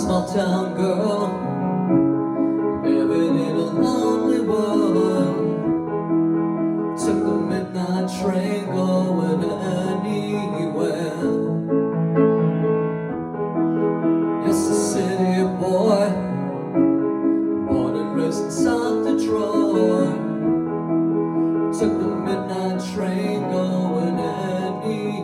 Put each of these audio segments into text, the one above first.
small town girl living in a lonely world. Took the midnight train going anywhere. Yes, a city boy, born and raised inside Detroit. Took the midnight train going anywhere.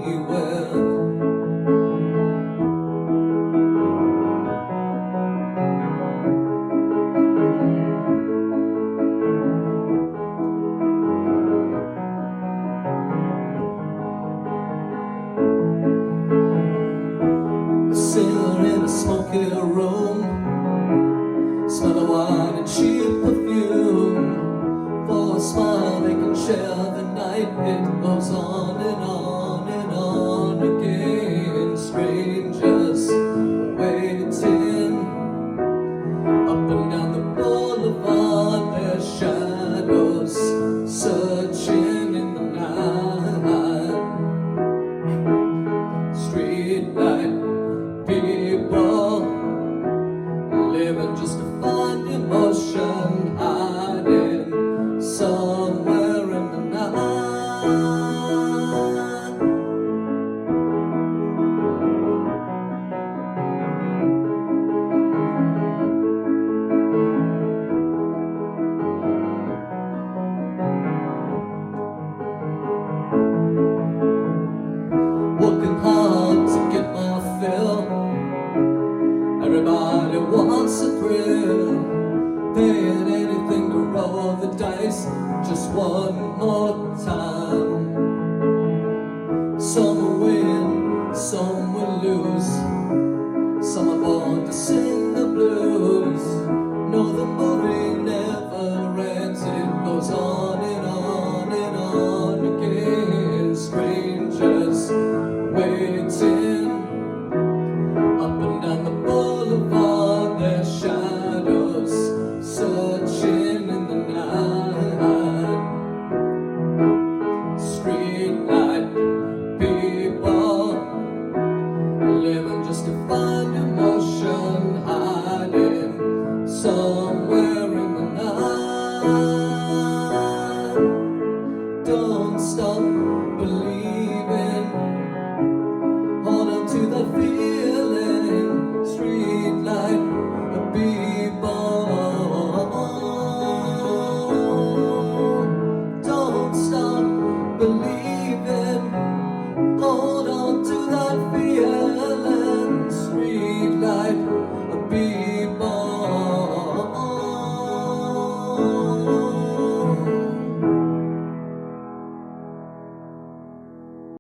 Sailor in a smoky room, smell of wine and cheap perfume. For a smile they can share the night. It goes on and on and on again. Strangers waiting up and down the boulevard. Their shadows searching in the night. Street light people living just to find emotion, hiding somewhere in the night. Working hard to get my fill. Everybody wants a thrill, paying anything to roll the dice just one more time. Some will win, some will lose. Some are born to sing the blues. No, the movie never ends. It goes on and on and on again. Strangers waiting up and down the boulevard, their shadows searching in the night. Street light people living just to find emotion, hiding somewhere in the night. Don't stop believing, hold on to the feeling.